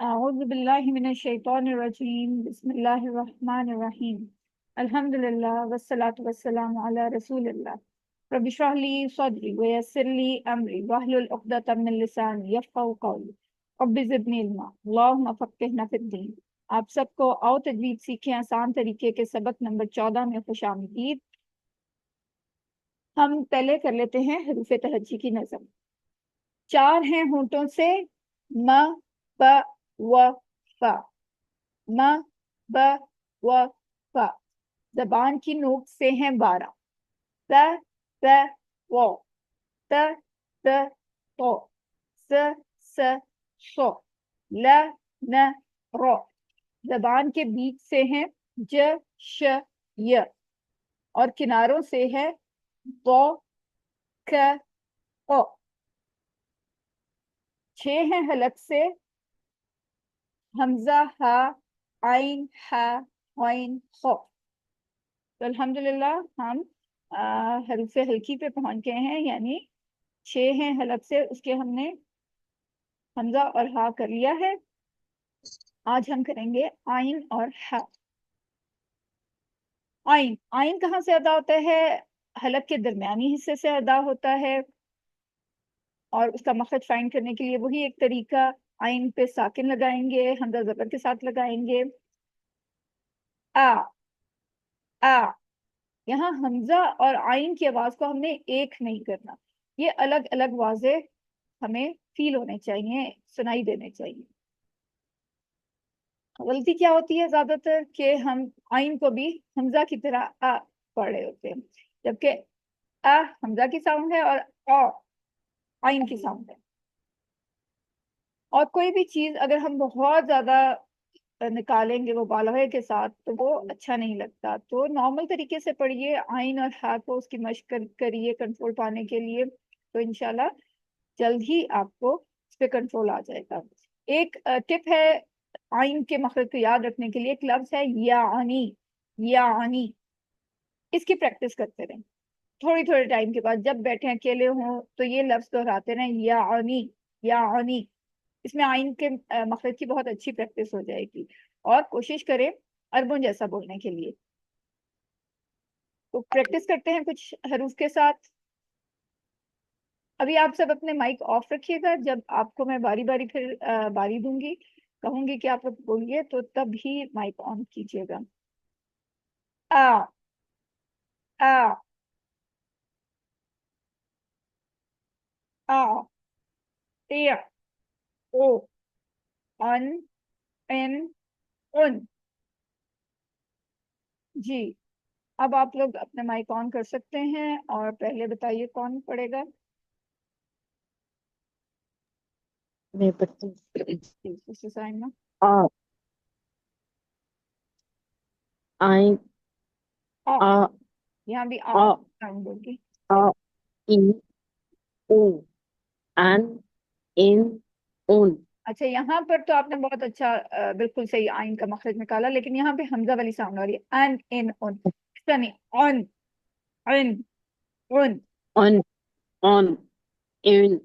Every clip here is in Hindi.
अऊज़ु बिल्लाहि मिनश शैतानिर रजीम बिस्मिल्लाहिर रहमानिर रहीम अल्हम्दुलिल्लाह वस्सलातु वस्सलामु अला रसूलिल्लाह रब्बि इश्रह ली सदरी व यस्सिर ली अमरी वहलुल उक़दतम मिन लिसानी यफ़क़हू क़ौली रब्बि ज़िदनी इल्मा अल्लाहुम्मा फ़क़्हिना फ़िद्दीन। आप सबको आओ तजवीद सीखें आसान तरीके के सबक नंबर 14 में खुशामदीद। हम पहले कर लेते हैं हरूफ तहज्जी की नज़म। चार हैं होंठों से म ब व फ, म ब व फ। जबान की नोक से हैं 12, त स वो, त स तो, स स सो, ल न रो। जबान के बीच से हैं ज श य और किनारों से है दो क ओ। 6 हैं हलक से हमजा हा आइन हा आइन खो। तो अल्हम्दुलिल्लाह हम हरूफ हल्की पे पहुंच गए हैं, यानी 6 हैं हलक से, उसके हमने हमजा और हा कर लिया है। आज हम करेंगे आइन और हा। आइन आइन कहाँ से अदा होता है? हलक के दरमियानी हिस्से से अदा होता है और उसका मखरज फाइंड करने के लिए वही एक तरीका, आइन पे साकिन लगाएंगे, हमजा जबर के साथ लगाएंगे। आ आ। यहाँ हमजा और आइन की आवाज को हमने एक नहीं करना, ये अलग अलग वाजे हमें फील होने चाहिए, सुनाई देने चाहिए। गलती क्या होती है ज्यादातर कि हम आइन को भी हमजा की तरह आ पढ़ रहे होते हैं, जबकि आ हमजा की साउंड है और आ आइन की साउंड है। और कोई भी चीज अगर हम बहुत ज्यादा निकालेंगे वो बालवे के साथ तो वो अच्छा नहीं लगता। तो नॉर्मल तरीके से पढ़िए आइन और हा को, उसकी मशक करिए कंट्रोल पाने के लिए, तो इंशाल्लाह जल्द ही आपको इस पे कंट्रोल आ जाएगा। एक टिप है आइन के मखरज को याद रखने के लिए, एक लफ्ज है यानी। यानी इसकी प्रैक्टिस करते रहें, थोड़ी थोड़े टाइम के बाद जब बैठे अकेले हों तो ये लफ्ज दोहराते रहें, यानी यानी। इसमें आइन के मखरज की बहुत अच्छी प्रैक्टिस हो जाएगी। और कोशिश करें अरबों जैसा बोलने के लिए। तो प्रैक्टिस करते हैं कुछ हरूफ के साथ। अभी आप सब अपने माइक ऑफ रखिएगा, जब आपको मैं बारी बारी फिर बारी दूंगी, कहूंगी कि आप लोग बोलिए, तो तब ही माइक ऑन कीजिएगा। आ आ आ ए ओ अन एन उन। जी, अब आप लोग अपने माइक ऑन कर सकते हैं और पहले बताइए कौन पढ़ेगा। मैं पढ़ती साइमा। आ आई आ, आ यहाँ भी आ आ साउंड होगी। आ ई ऊ एन इन उन। अच्छा, यहाँ पर तो आपने बहुत अच्छा बिल्कुल सही आइन का मखरज निकाला, लेकिन यहाँ पे हमजा वाली साउंड आ रही है, एन इन उन, इस तरह नहीं, ऑन इन उन। ऑन ऑन इन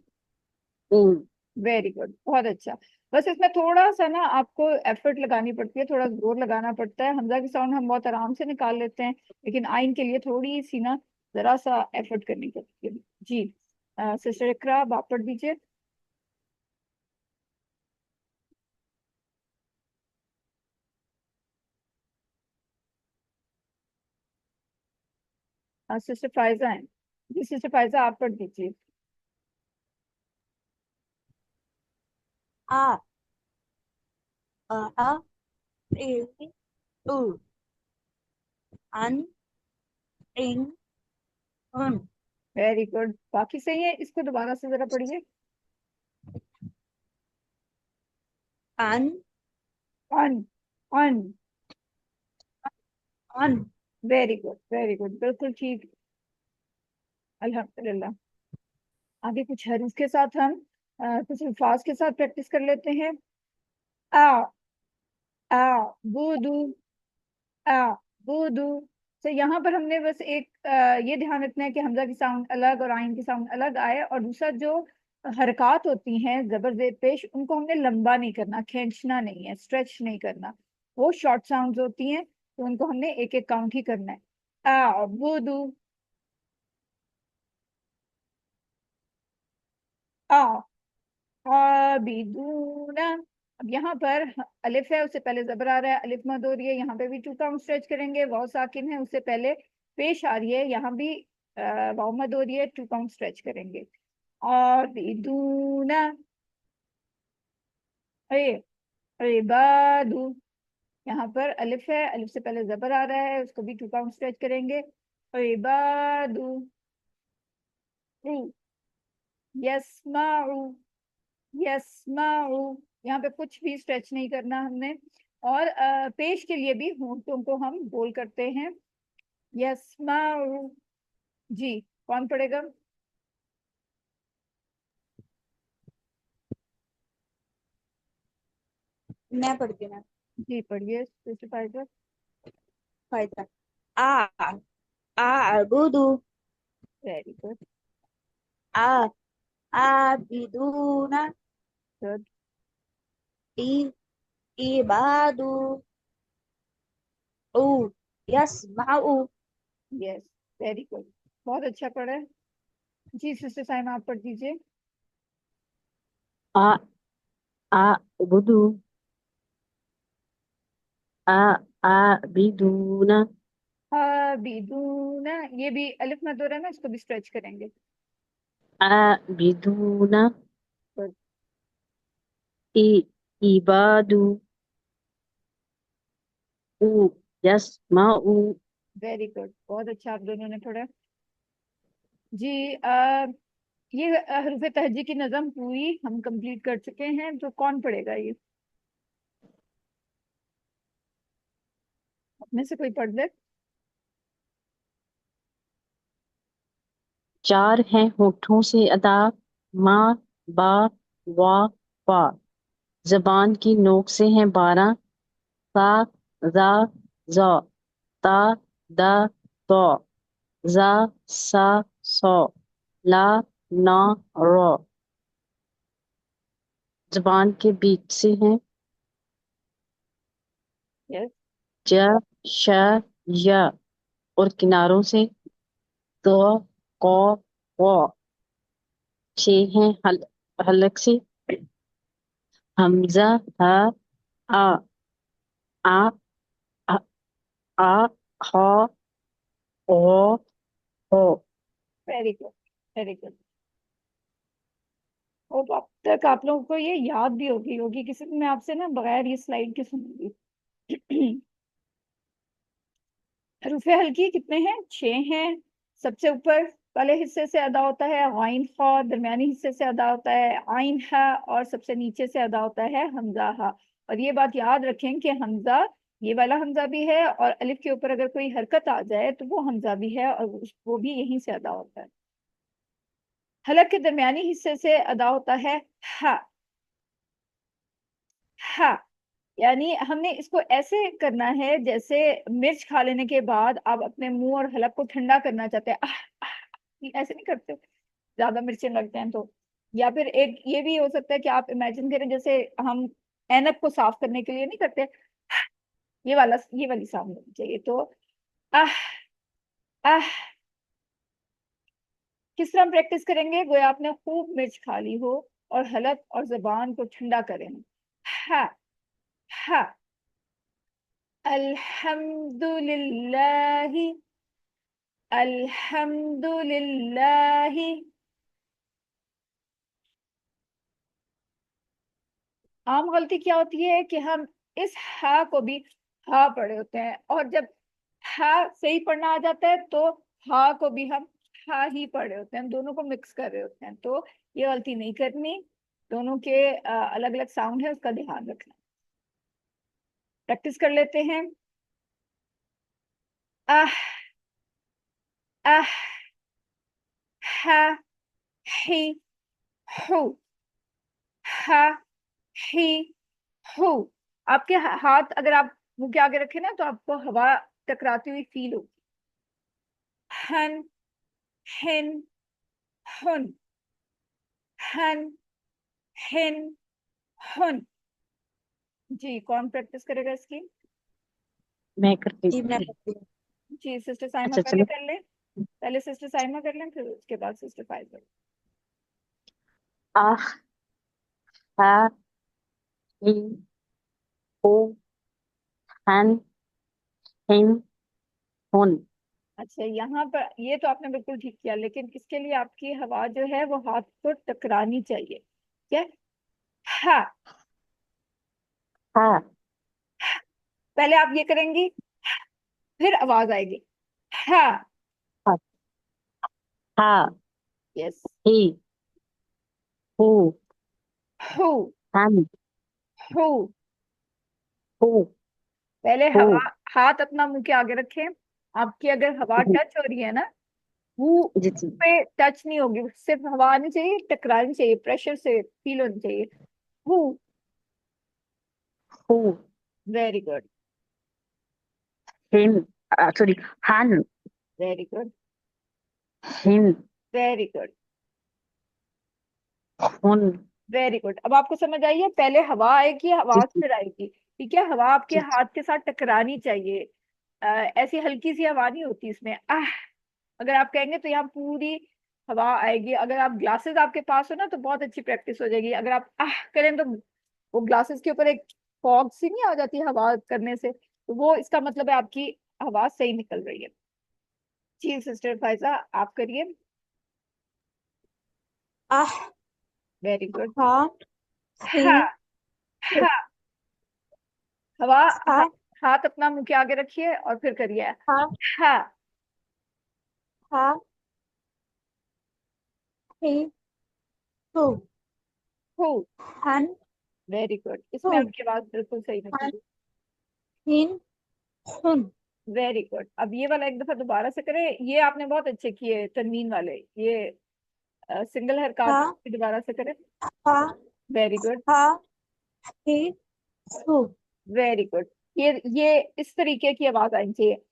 उन। वेरी गुड, बहुत अच्छा। बस इसमें थोड़ा सा ना आपको एफर्ट लगानी पड़ती है, थोड़ा जोर लगाना पड़ता है। हमजा की साउंड हम बहुत आराम से निकाल लेते हैं, लेकिन आइन के लिए थोड़ी सी ना जरा सा एफर्ट करनी पड़ती है। जी, सिस्टर इकरा आप पढ़ दीजिए। सिस्टर फायजा है। जी सिस्टर फायजा आप पढ़ दीजिए। आ आ ए उ अन इन उन। वेरी गुड, बाकी सही है। इसको दोबारा से जरा पढ़िए। अन ऑन ऑन। अन। वेरी गुड वेरी गुड, बिल्कुल ठीक, अल्हम्दुलिल्लाह। आगे कुछ हरूफ के साथ हम कुछ अल्फाज के साथ प्रैक्टिस कर लेते हैं। आ आ बूदू, आ बूदू। तो यहाँ पर हमने बस एक ये ध्यान रखना है कि हमजा की साउंड अलग और आइन की साउंड अलग आए, और दूसरा जो हरकत होती हैं जबर जेर पेश, उनको हमने लंबा नहीं करना, खींचना नहीं है, स्ट्रेच नहीं करना। वो शॉर्ट साउंड्स होती हैं, तो उनको हमने एक एक काउंट ही करना है। अबुदु, आ आबिदूना। अब यहाँ पर अलिफ है, उससे पहले जबर आ रहा है, अलिफ मद हो रही है, यहाँ पे भी टू काउंट स्ट्रेच करेंगे। वाव साकिन है, उससे पहले पेश आ रही है, यहाँ भी वाव मद हो रही है, टू काउंट स्ट्रेच करेंगे। आबिदूना, इबादू। यहाँ पर अलिफ है, अलिफ से पहले जबर आ रहा है, उसको भी टू काउंट स्ट्रेच करेंगे। इबादू, यस्माउ, यस्माउ। यहाँ पे कुछ भी स्ट्रेच नहीं करना हमने। और पेश के लिए भी होंठों को हम गोल करते हैं। यस्माउ। जी, कौन पढ़ेगा? मैं पढ़ती हूँ। जी पढ़िए, स्पेसिफाई कर। फायदा आ आबुदु, वेरी गुड, आ आबिदूना, गुड, इ इबादु, उ यस्माउ। यस, वेरी गुड, बहुत अच्छा पढ़ा है। जी सिस्टर साइमा, आप पढ़ दीजिए। आ आबुदु, आ आबिदूना, आबिदूना, ये भी अलिफ मद हो रहा है ना, इसको भी स्ट्रेच करेंगे। आबिदूना, गुड, इ इबादु, उ यस्माउ। वेरी गुड, बहुत अच्छा आप दोनों ने पढ़ा। जी ये हरूफ तहजी की नज़म पूरी हम कंप्लीट कर चुके हैं, तो कौन पढ़ेगा ये? अपने से कोई पढ़ दे। चार हैं होठों से अदा, मा, बा, वा, पा। जबान की नोक से हैं 12, सा, जा, जा, ता, दा, तो, जा, सा, सो, ला, ना, रो। जबान के बीच से हैं यस, ज, श, य, और किनारों से तो, को, वो। छह हैं हलक से हमजा, ह, आ, आ, आ, आ, ह, ओ, हो। Very good, very good. और अब तक आप लोगों को ये याद भी होगी किसी दिन मैं आपसे ना बगैर ये स्लाइड के सुनूंगी। हरूफे हल्की कितने हैं? 6 हैं। सबसे ऊपर वाले हिस्से से अदा होता है आइन खा, दरमियानी हिस्से से अदा होता है आइन हा, और सबसे नीचे से अदा होता है हमजा हा। और ये बात याद रखें कि हमजा, ये वाला हमजा भी है, और अलिफ के ऊपर अगर कोई हरकत आ जाए तो वो हमजा भी है, और वो भी यहीं से अदा होता है। हलक के दरमियानी हिस्से से अदा होता है हा, हा। यानी हमने इसको ऐसे करना है जैसे मिर्च खा लेने के बाद आप अपने मुंह और हलक को ठंडा करना चाहते हैं। ऐसे नहीं करते, ज्यादा मिर्चें लगते हैं तो। या फिर एक ये भी हो सकता है कि आप इमेजिन करें जैसे हम ऐनक को साफ करने के लिए नहीं करते, ये वाली साउंड होनी चाहिए। तो आह, आह। किस तरह हम प्रैक्टिस करेंगे? गोया आपने खूब मिर्च खा ली हो और हलक और जबान को ठंडा करें। हा, हा। अल्हम्दुलिल्लाहि, अल्हम्दुलिल्लाहि। आम गलती क्या होती है कि हम इस हा को भी हा पढ़े होते हैं, और जब हा सही पढ़ना आ जाता है तो हा को भी हम हा ही पढ़े होते हैं, हम दोनों को मिक्स कर रहे होते हैं। तो ये गलती नहीं करनी, दोनों के अलग अलग साउंड है, उसका ध्यान रखना। प्रैक्टिस कर लेते हैं। आह, आह, हा, ही, हु, हा, ही, हु। आपके हाथ अगर आप मुंह के आगे रखें ना, तो आपको हवा टकराती हुई फील होगी। हन, हिन, हुन, हन, हिन, हुन। जी, कौन प्रैक्टिस करेगा इसकी? मैं करती जी मैं हूँ। करती हूँ। जी, सिस्टर साइमा अच्छा पहले चलो। कर ले। पहले सिस्टर साइमा कर लें, फिर उसके बाद सिस्टर फाइजा। आ हा ही हो हन हिन हुन। अच्छा, यहाँ पर ये तो आपने बिल्कुल ठीक किया, लेकिन इसके लिए आपकी हवा जो है वो हाथ को टकरानी चाहिए। क्या? हा। हा पहले आप ये करेंगी, फिर आवाज आएगी। हा। हा हा यस। He who who. हन हु। हु पहले हु हवा, हाथ अपना मुंह के आगे रखें। आपकी अगर हवा हु। टच हो रही है ना, वो जी जी। पे टच नहीं होगी, सिर्फ हवा आनी चाहिए, टकरानी चाहिए, प्रेशर से फील होनी चाहिए। हु। Who very good. हिन सॉरी हन वेरी गुड। हिन वेरी गुड। हुन। Very good. अब आपको समझ आई है, पहले हवा आएगी, जी आवाज जी फिर आएगी। ठीक है, हवा आपके जी हाथ के साथ टकरानी चाहिए। ऐसी हल्की सी हवा नहीं होती इसमें। अगर आप कहेंगे तो यहाँ पूरी हवा आएगी। अगर आप ग्लासेस आपके पास हो ना, तो बहुत अच्छी प्रैक्टिस हो जाएगी। अगर आप करें तो वो ग्लासेस के ऊपर एक फॉग सी नहीं आ जाती हवा करने से, तो वो इसका मतलब है आपकी हवा सही निकल रही है। जी सिस्टर फायजा, आप करिए। आह वेरी गुड। हा हा। हिन हा। हवा, हा हाथ अपना मुंह के आगे रखिए और फिर करिए। हा हा। हा ही हु हु। हन वेरी गुड, हु इसमें आपकी आवाज बिल्कुल सही हन निकली। हिन हुन। Very good. अब ये वाला एक दफा दोबारा से करें। ये आपने बहुत अच्छे किए, तनवीन वाले। ये सिंगल हरकत हा दोबारा से करें। हा वेरी गुड। हा ही हु। Very good. ये इस तरीके की आवाज आनी चाहिए,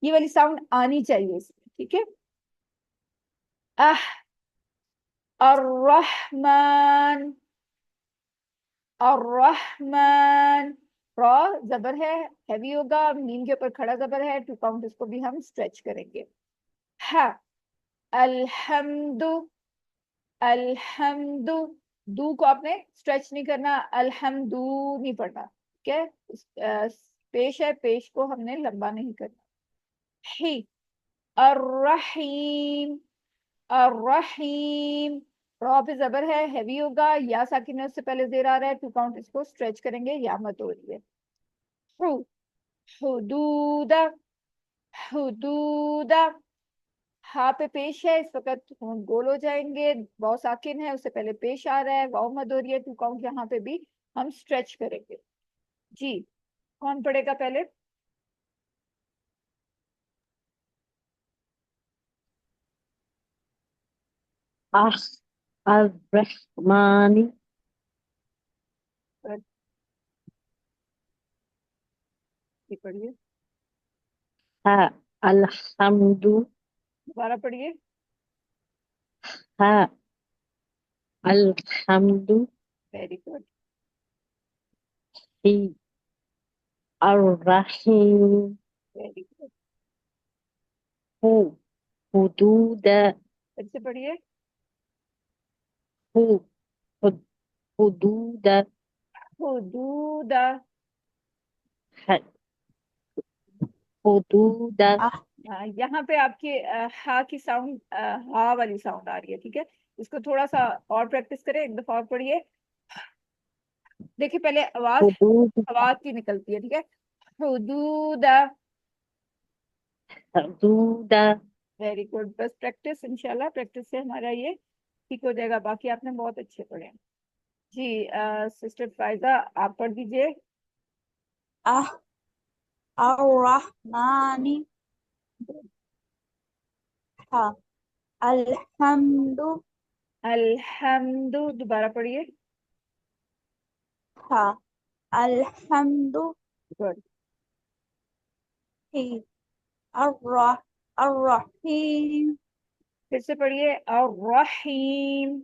ये वाली साउंड आनी चाहिए इसमें। ठीक है। अह। अर्रहमान। अर्रहमान। रॉ जबर है, हैवी होगा, मीम के ऊपर खड़ा जबर है, टू काउंट, इसको भी हम स्ट्रेच करेंगे। हा। अल्हम्दु। अल्हम्दु। दू को आपने स्ट्रेच नहीं करना, अल्हम्दु नहीं पढ़ना। ठीक है। पेश है, पेश को हमने लंबा नहीं करना। ही। अर्रहीम। अर्रहीम। रॉ पे जबर है, हैवी होगा, या साकिन है, उससे पहले जेर आ रहा है, टू काउंट, इसको स्ट्रेच करेंगे, या मत हो रही है। हु। हुदूदा। हुदूदा। हा पे पेश है, इस वक्त हम गोल हो जाएंगे। वाव साकिन है, उससे पहले पेश आ रहा है, वाव मद हो रही है, टू काउंट, यहाँ पे भी हम स्ट्रेच करेंगे। जी, कौन पढ़ेगा पहले? आह अर्रहमानी पढ़िए। हा अलहम्दु दोबारा पढ़िए। हा अलहम्दु वेरी गुड। ही अर्रहीम वेरी गुड। हु हुदूद फिर से पढ़िए। हु हुद- हुदूद हुदूदा। ह- हुदूद आह यहाँ पे आपके हा की साउंड, हा वाली साउंड आ रही है। ठीक है, इसको थोड़ा सा और प्रैक्टिस करें, एक दफा और पढ़िए। देखिए, पहले आवाज हुदूद आवाज की निकलती है। ठीक है। हुदूदा। हुदूद वेरी गुड। बस प्रैक्टिस, इंशाल्लाह प्रैक्टिस से हमारा ये ठीक हो जाएगा। बाकी आपने बहुत अच्छे पढ़े हैं। जी सिस्टर फायजा, आप पढ़ दीजिए। आह अर्रहमानी हा अल्हम्दु अल्हम्दु। दोबारा पढ़िए। हा अल्हम्दु गुड। ही अर्रहीम फिर से पढ़िए। और रहीम।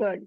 गुड।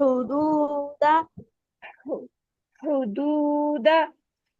हुदूद,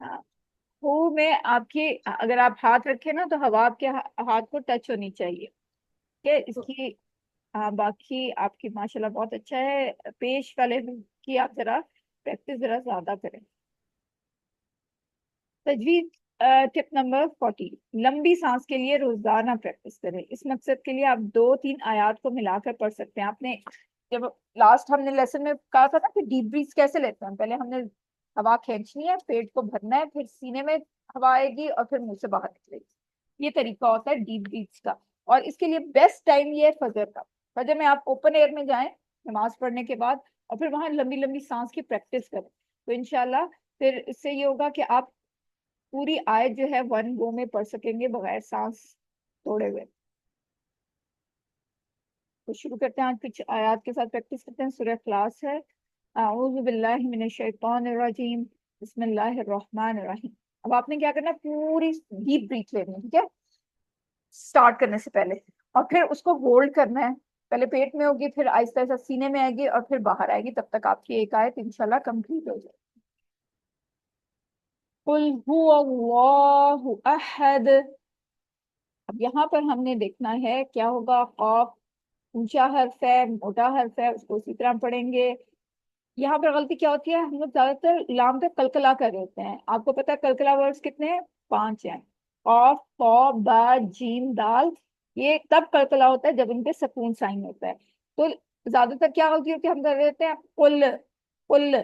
हाँ, हु में आपकी, अगर आप हाथ रखें ना तो हवा आपके हाथ को टच होनी चाहिए। ठीक है, इसकी बाकी आपकी माशाल्लाह बहुत अच्छा है। पेश वाले की आप जरा प्रैक्टिस जरा ज्यादा करें। तजवीज टिप नंबर 40, लंबी सांस के लिए रोजाना प्रैक्टिस करें। इस मकसद के लिए आप 2-3 आयात को मिलाकर पढ़ सकते हैं। आपने जब लास्ट हमने लेसन में कहा था ना कि डीप ब्रीथ कैसे लेते हैं, पहले हमने हवा खींचनी है, पेट को भरना है, फिर सीने में हवा आएगी और फिर मुंह से बाहर निकलेगी। ये तरीका होता है डीप ब्रीथ का। और इसके लिए बेस्ट टाइम ये है फजर का। फजर में आप ओपन एयर में जाएं नमाज पढ़ने के बाद, और फिर वहां लंबी लंबी सांस की प्रैक्टिस करें, तो इंशाल्लाह फिर इससे ये होगा कि आप पूरी आयत जो है वन गो में पढ़ सकेंगे बगैर सांस तोड़े हुए। तो शुरू करते हैं, आज कुछ आयत के साथ प्रैक्टिस करते हैं। सूरह इखलास है। औज़ु बिल्लाहि मिनश शैतानिर रजीम, बिस्मिल्लाहिर रहमानिर रहीम। अब आपने क्या करना है, पूरी डीप ब्रीथ लेनी है, ठीक है, स्टार्ट करने से पहले, और फिर उसको होल्ड करना है। पहले पेट में होगी, फिर आहिस्ता आहिस्ता सीने में आएगी और फिर बाहर आएगी, तब तक आपकी एक आयत इंशाल्लाह कंप्लीट हो जाएगी। कुल हुवल्लाहु अहद। अब यहाँ पर हमने देखना है क्या होगा। कॉफ ऊंचा हर्फ है, मोटा हर्फ है, उसको उसी तरह पढ़ेंगे। यहाँ पर गलती क्या होती है, हम लोग ज्यादातर लाम पे कलकला कर देते हैं। आपको पता है कलकला वर्ड्स कितने हैं, 5 हैं। कॉफ, कौ, बा, जीम, दाल। ये तब कलकला होता है जब इनपे सकून साइन होता है। तो ज्यादातर क्या गलती होती है, हम कर देते हैं कुल, कुल,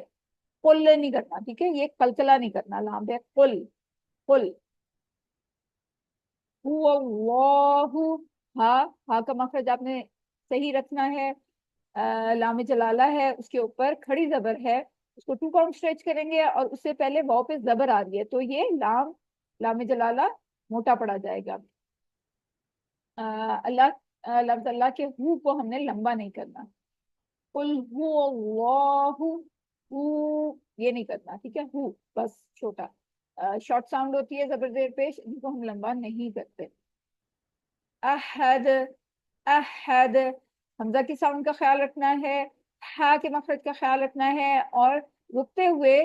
कुल नहीं करना, ठीक है, ये कलकला नहीं करना, लाम पे कुल, कुल। हुवल्लाहु, हा, हा का मखरज आपने सही रखना है। लामे जलाला है, उसके ऊपर खड़ी जबर है, उसको 2 काउंट स्ट्रेच करेंगे और उससे पहले वाव पे जबर आ रही है, तो ये लाम, लामे जलाला मोटा पड़ा जाएगा। अल्लाह, लफ्ज अल्लाह के हु को हमने लंबा नहीं करना। कुल हु अल्लाहु, हु ये नहीं करना, ठीक है, हु बस छोटा। शॉर्ट साउंड होती है जबर जेर पेश, इनको हम लंबा नहीं करते। अहद, अहद, हमजा की साउंड का ख्याल रखना है, हा के मखरज का ख्याल रखना है, और रुकते हुए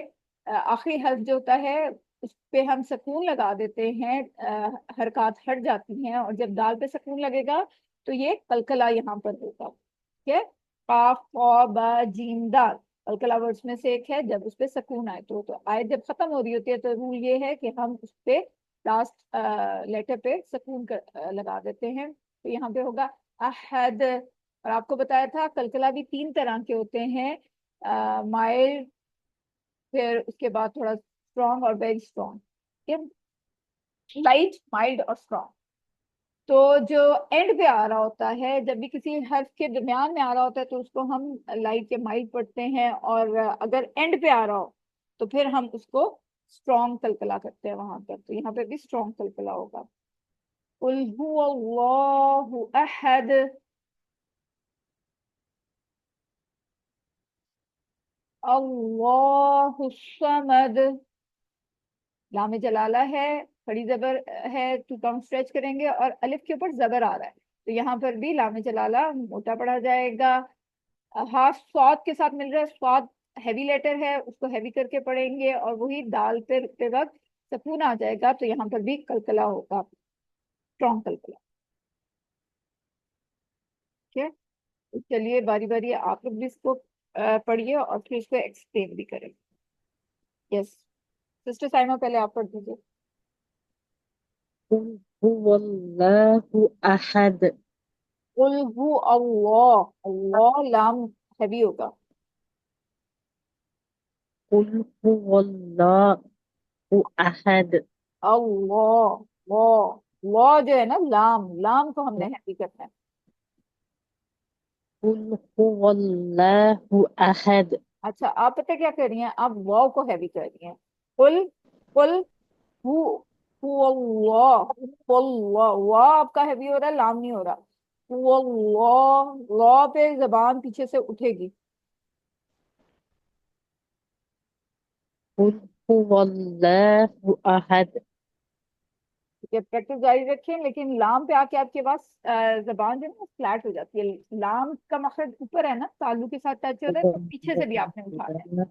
आखिरी हर्फ जो होता है उस पे हम सकून लगा देते हैं, हरकत हट जाती हैं, और जब दाल पे सकून लगेगा तो ये कलकला यहाँ पर होगा। ठीक है, काफ, कौ, बा, जीम, दाल कलकला वर्ड्स में से एक है। जब उस पे सकून आए तो आयत जब खत्म हो रही होती है तो रूल ये है कि हम उस पे लास्ट लेटर पे सकून लगा देते हैं। तो यहाँ पे होगा अहद। और आपको बताया था कलकला भी 3 तरह के होते हैं, माइल्ड, फिर उसके बाद थोड़ा स्ट्रॉन्ग और वेरी स्ट्रॉन्ग। ठीक है, लाइट, माइल्ड और स्ट्रॉन्ग। तो जो एंड पे आ रहा होता है, जब भी किसी हर्फ के दरमियान में आ रहा होता है तो उसको हम लाइट या माइल्ड पढ़ते हैं, और अगर एंड पे आ रहा हो तो फिर हम उसको स्ट्रॉन्ग कलकला करते हैं वहां पर। तो यहाँ पे भी स्ट्रॉन्ग कलकला होगा। कुल हुवल्लाहु अहद, अल्लाहु समद। लामे जलाला है, खड़ी जबर है, 2 काउंट स्ट्रेच करेंगे, और अलिफ के ऊपर जबर आ रहा है, तो यहाँ पर भी लामे जलाला मोटा पड़ा जाएगा। हाफ स्वाद के साथ मिल रहा है, स्वाद हैवी लेटर है, उसको हैवी करके पढ़ेंगे, और वही दाल पे रुकते वक्त सकून आ जाएगा, तो यहाँ पर भी कलकला होगा, स्ट्रॉन्ग कलकला। ठीक है, तो चलिए बारी बारी आप लोग भी इसको पढ़िए और फिर इसको एक्सप्लेन भी करें। यस, सिस्टर साइमा पहले आप पढ़ दीजिए। कुल हुवल्लाहु अहद। कुल हु अल्लाह, अल्लाह लाम हैवी होगा। कुल हुवल्लाहु अहद। अल्लाह, वाह, वाह जो है ना, लाम, लाम को हमने हैवी करना है। कुल हुवल्लाहु अहद। अच्छा, आप पता क्या कर रही हैं, आप वाव को हैवी कर रही हैं। कुल, कुल हु, हु अल्लाह, हु अल्लाह, वाह आपका हैवी हो रहा है, लाम नहीं हो रहा। हु अल्लाह, लॉ पे जबान पीछे से उठेगी। कुल हुवल्लाहु अहद। ठीक है, प्रैक्टिस जारी रखें, लेकिन लाम पे आके आपके पास जबान जो है ना फ्लैट हो जाती है। लाम का मखरज ऊपर है ना, तालु के साथ टच हो रहा है, तो पीछे से भी आपने उठाना है।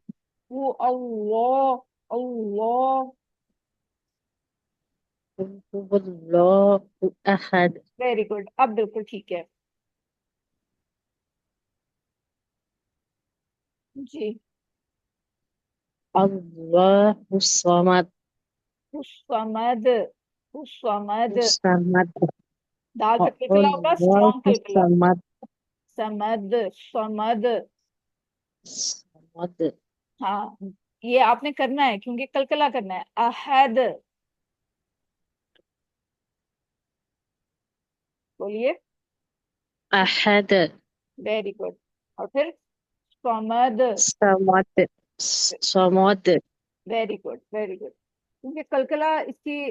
वो अल्लाह अल्लाह। हुवल्लाहु अहद। वेरी गुड, अब बिल्कुल ठीक है जी। अल्लाहु समद। हुस्समद, हुस्समद। समद। दाल पे कलकला होगा, स्ट्रॉन्ग अल्लाहु कलकला। समद। समद, समद। समद। हाँ, ये आपने करना है क्योंकि कलकला करना है। अहद, बोलिए। अहद। Very good. और फिर समद। समद। समद। Very good, very good. क्योंकि कलकला इसकी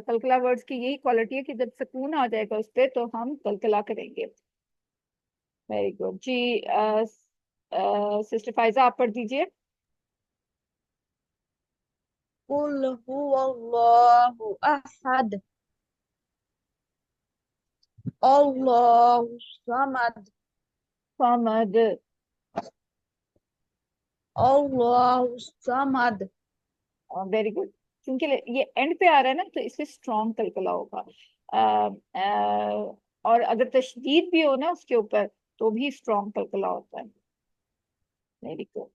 कलकला वर्ड्स की यही क्वालिटी है कि जब सुकून आ जाएगा उस पे तो हम कलकला करेंगे। वेरी गुड जी। सिस्टर फाइजा, आप पढ़ दीजिए। कुल हुवल्लाहु अहद अल्लाहु समद समद। अल्लाहु समद। Very good. क्योंकि ये एंड पे आ रहा है ना, तो इससे स्ट्रॉन्ग कलकला होगा। और अगर तशदीद भी हो ना उसके ऊपर, तो भी स्ट्रॉन्ग कलकला होता है। Very good.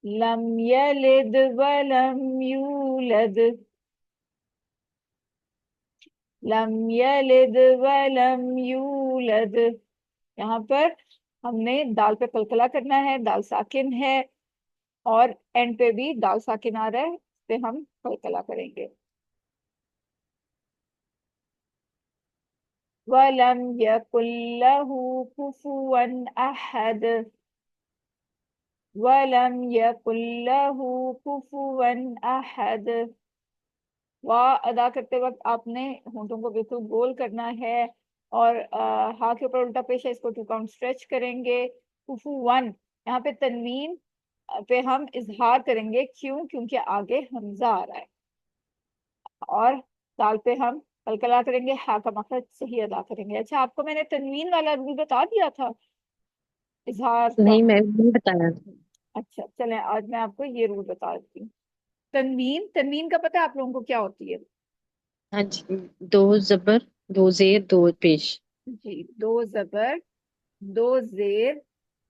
लम यलिद वलम यूलद, लम यलिद वलम यूलद। यहाँ पर हमने दाल पे कलकला करना है, दाल साकिन है, और एंड पे भी दाल साकिन आ रहा है, इस पे हम कलकला करेंगे। वलम यकुल लहू कुफुवन अहद, वलम यकुल लहू कुफुवन अहद। वाह अदा करते वक्त आपने होंठों को बिल्कुल गोल करना है, और हा के ऊपर उल्टा पेश है, इसको 2 काउंट स्ट्रेच करेंगे। कुफुवन, यहाँ पे तनवीन पे हम इजहार करेंगे, क्यों? क्योंकि आगे हमजा आ रहा है। और दाल पे हम कलकला करेंगे, हा का मखरज सही अदा करेंगे। अच्छा, आपको मैंने तनवीन वाला रूल बता दिया था इजहार का। नहीं, मैं नहीं बताया। अच्छा चलें, आज मैं आपको ये रूल बता देती हूँ। तनवीन, तनवीन का पता है आप लोगों को क्या होती है? हाँ जी। दो जबर, दो जेर, दो पेश। जी, 2 जबर, 2 जेर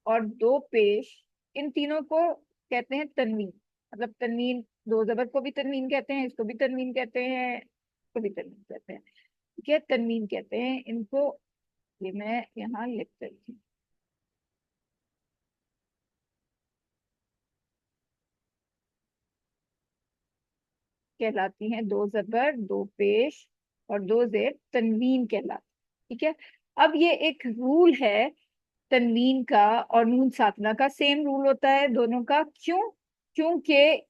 और 2 पेश, इन तीनों को कहते हैं तनवीन। मतलब तनवीन, 2 जबर को भी तनवीन कहते हैं, इसको भी तनवीन कहते हैं, इसको भी तनवीन कहते हैं। ठीक है, तनवीन कहते हैं इनको। ये मैं यहाँ लिख देती हूँ। कहलाती हैं 2 जबर, 2 पेश और 2 जेर, तनवीन कहलाती। ठीक है। अब ये एक रूल है तनवीन का और नून साकना का, सेम रूल होता है दोनों का। क्यों? क्योंकि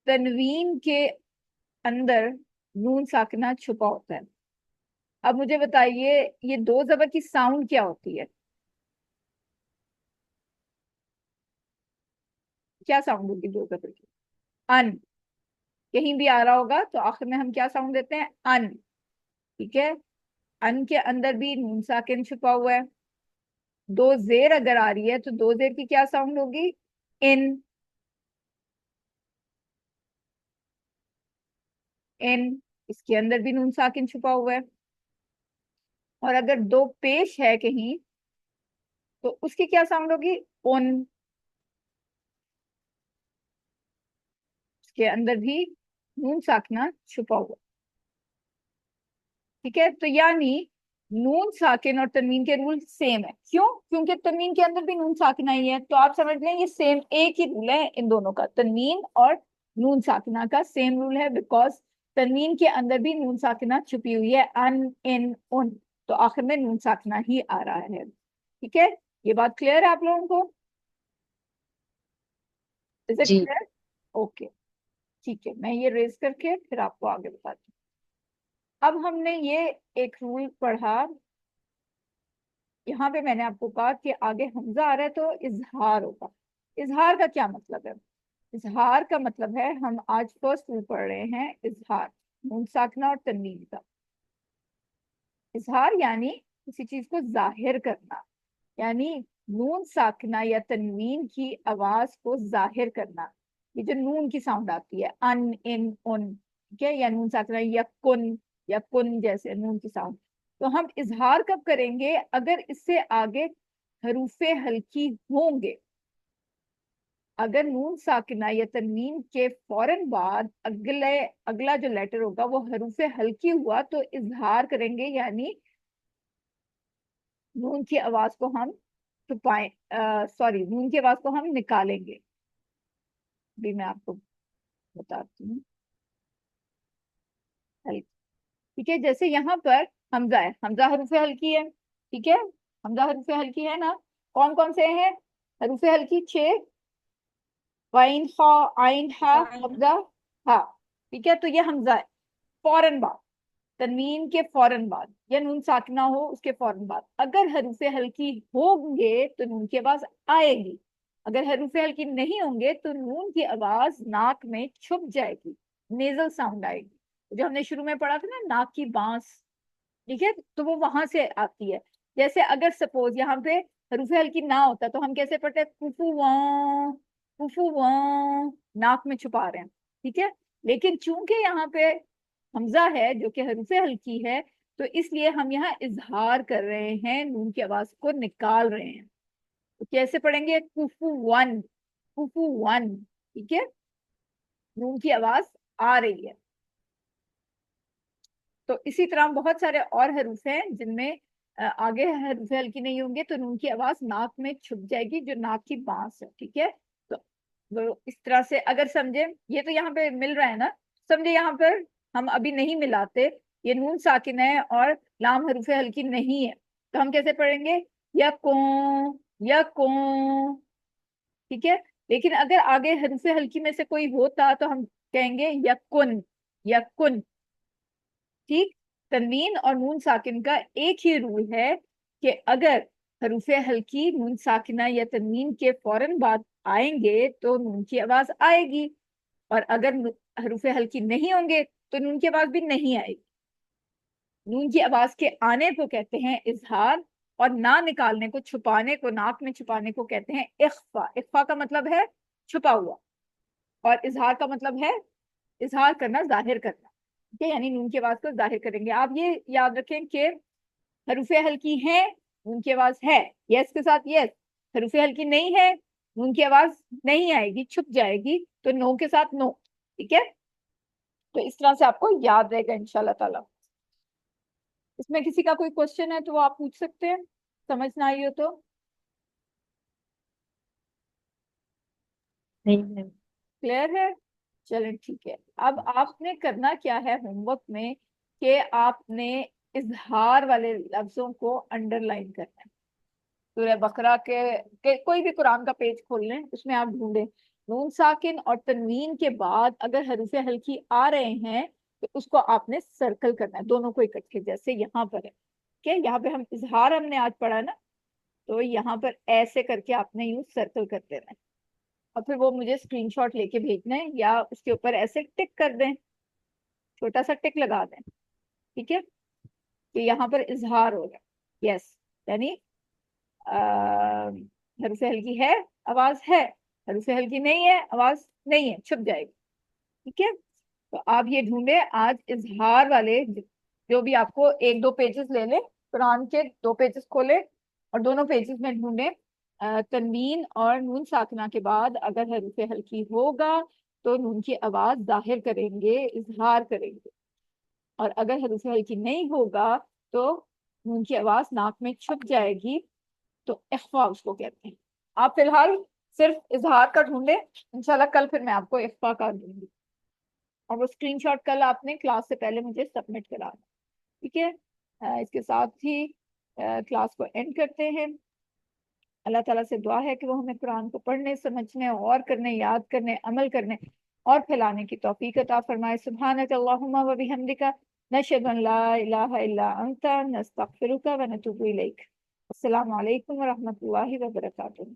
तनवीन के अंदर नून साकना छुपा होता है। अब मुझे बताइए, ये 2 जबर की साउंड क्या होती है? क्या साउंड होगी 2 जबर की? अन। कहीं भी आ रहा होगा तो आखिर में हम क्या साउंड देते हैं? अन। ठीक है। अन के अंदर भी नून साकिन छुपा हुआ है। 2 जेर अगर आ रही है तो 2 जेर की क्या साउंड होगी? इन। इन, इसके अंदर भी नून साकिन छुपा हुआ है। और अगर 2 पेश है कहीं, तो उसकी क्या साउंड होगी? उन। उसके अंदर भी नून साकिना छुपा हुआ। ठीक है, तो यानी नून साकिन और तनवीन के रूल सेम है। क्यों? क्योंकि तनवीन के अंदर भी नून साकिना ही है, तो आप समझ लें ये सेम, एक ही रूल है इन दोनों का, तनवीन और नून साकिना का सेम रूल है। बिकॉज तनवीन के अंदर भी नून साकिना छुपी हुई है, अन, इन, उन, तो आखिर में नून साकिना ही आ रहा है। ठीक है, ये बात क्लियर है आप लोगों को? इज इट जी। क्लियर? ओके। ठीक है, मैं ये रेज करके फिर आपको आगे बताती हूँ। अब हमने ये एक रूल पढ़ा यहाँ पे मैंने आपको कहा कि आगे हमजा आ रहा है तो इजहार होगा। इजहार का क्या मतलब है? इजहार का मतलब है, हम आज फर्स्ट रूल पढ़ रहे हैं इजहार, नून साकना और तनवीन का। इजहार यानी किसी चीज को जाहिर करना, यानी नून साकना या तनवीन की आवाज को जाहिर करना। ये जो नून की साउंड आती है, अन, इन, उन, ठीक है, या नून साकना या कुन जैसे नून की साउंड, तो हम इजहार कब करेंगे? अगर इससे आगे हरूफे हल्की होंगे। अगर नून साकिना या तनवीन के फौरन बाद अगला जो लेटर होगा वो हरूफे हल्की हुआ तो इजहार करेंगे, यानी नून की आवाज को हम छुपाएं, सॉरी, नून की आवाज को हम निकालेंगे। भी मैं आपको बताती हूँ। ठीक है, जैसे यहाँ पर हमजा है, हमजा हरूफे हल्की है, ठीक है, हमजा हरूफे हल्की है ना। कौन कौन से हैं हरूफे हल्की? 6, वाइन खा, आइन हा, हमजा हा, ठीक है। तो ये हमजा है फौरन बाद, तनवीन के फौरन बाद, या नून साकिना हो उसके फौरन बाद। अगर हरूफे हल्की होंगे तो नून की आवाज आएगी, अगर हरूफे हल्की नहीं होंगे तो नून की आवाज नाक में छुप जाएगी, नेजल साउंड आएगी। जो हमने शुरू में पढ़ा था ना, नाक की बांस, ठीक है, तो वो वहां से आती है। जैसे अगर सपोज यहाँ पे हरूफे हल्की ना होता तो हम कैसे पढ़ते हैं? कुफू वां, कुफू वां, नाक में छुपा रहे हैं, ठीक है। लेकिन चूंकि यहाँ पे हमजा है जो कि हरूफे हल्की है, तो इसलिए हम यहाँ इजहार कर रहे हैं, नून की आवाज को निकाल रहे हैं। तो कैसे पढ़ेंगे? कुफू वन, कुफू वन, ठीक है, नून की आवाज आ रही है। तो इसी तरह बहुत सारे और हरूफ हैं जिनमें आगे हरूफ हल्की नहीं होंगे तो नून की आवाज नाक में छुप जाएगी, जो नाक की बांस है, ठीक है। तो वो इस तरह से अगर समझे, ये तो यहाँ पे मिल रहा है ना, समझे यहाँ पर हम अभी नहीं मिलाते, ये नून साकिन है और लाम हरूफ हल्की नहीं है, तो हम कैसे पढ़ेंगे? या को, ठीक है। लेकिन अगर आगे हरूफ हल्की में से कोई होता तो हम कहेंगे यकुन, यकुन, ठीक। तनवीन और नून साकिन का एक ही रूल है कि अगर हरूफे हल्की नून साकिना या तनवीन के फौरन बाद आएंगे तो नून की आवाज आएगी, और अगर हरूफे हल्की नहीं होंगे तो नून की आवाज भी नहीं आएगी। नून की आवाज के आने को कहते हैं इजहार, और ना निकालने को, छुपाने को, नाक में छुपाने को कहते हैं इख्फा। इख्फा का मतलब है छुपा हुआ, और इजहार का मतलब है इजहार करना, जाहिर करना, ठीक है, यानी नून की आवाज को जाहिर करेंगे। आप ये याद रखें कि हरूफे हल्की हैं, नून की आवाज है, यस के साथ यस। हरूफे हल्की नहीं है, नून की आवाज नहीं आएगी, छुप जाएगी, तो नो के साथ नो, ठीक है। तो इस तरह से आपको याद रहेगा इंशाल्लाह ताला। इसमें किसी का कोई क्वेश्चन है तो वो आप पूछ सकते हैं, समझ ना आई हो तो। नहीं मैम। क्लियर है? चलें ठीक है। अब आपने करना क्या है होमवर्क में, कि आपने इजहार वाले लफ्जों को अंडरलाइन करना है। सूरह बकरा के कोई भी कुरान का पेज खोल लें, उसमें आप ढूंढें नून साकिन और तनवीन के बाद अगर हरूफे हल्की आ रहे हैं तो उसको आपने सर्कल करना है, दोनों को इकट्ठे, जैसे यहाँ पर है, ठीक है। यहाँ पे हम इजहार हमने आज पढ़ा ना, तो यहाँ पर ऐसे करके आपने यूं सर्कल कर देना है, और फिर वो मुझे स्क्रीनशॉट लेके भेजना है, या उसके ऊपर ऐसे टिक कर दें, छोटा सा टिक लगा दें, ठीक है, कि यहाँ पर इजहार हो रहा है, यस, यानी हरूफ हल्की है, आवाज है, हरूफ हल्की नहीं है, आवाज नहीं है, छुप जाएगी, ठीक है। तो आप ये ढूंढे आज इजहार वाले, जो भी आपको एक दो पेजेस ले लें, कुरान के 2 पेजेस खोले और दोनों पेजेस में ढूंढे तनवीन और नून साकना के बाद अगर हरूफ हल्की होगा तो नून की आवाज जाहिर करेंगे, इजहार करेंगे, और अगर हरूफ हल्की नहीं होगा तो नून की आवाज नाक में छुप जाएगी, तो इख्फा उसको कहते हैं। आप फिलहाल सिर्फ इजहार का ढूंढे, इंशाल्लाह कल फिर मैं आपको इख्फा का दूंगी, और वो स्क्रीनशॉट कल आपने क्लास से पहले मुझे सबमिट कराना, ठीक है। इसके साथ ही क्लास को एंड करते हैं। अल्लाह ताला से दुआ है कि वो हमें कुरान को पढ़ने, समझने और करने, याद करने, अमल करने और फैलाने की तौफीक अता फरमाए। सुब्हानक अल्लाहुम्मा व बिहम्दिका नशहदु अन ला इलाहा इल्ला अंता नस्तगफिरुका व नतूबु इलैक। अस्सलामु अलैकुम व रहमतुल्लाहि व बरकातुहू।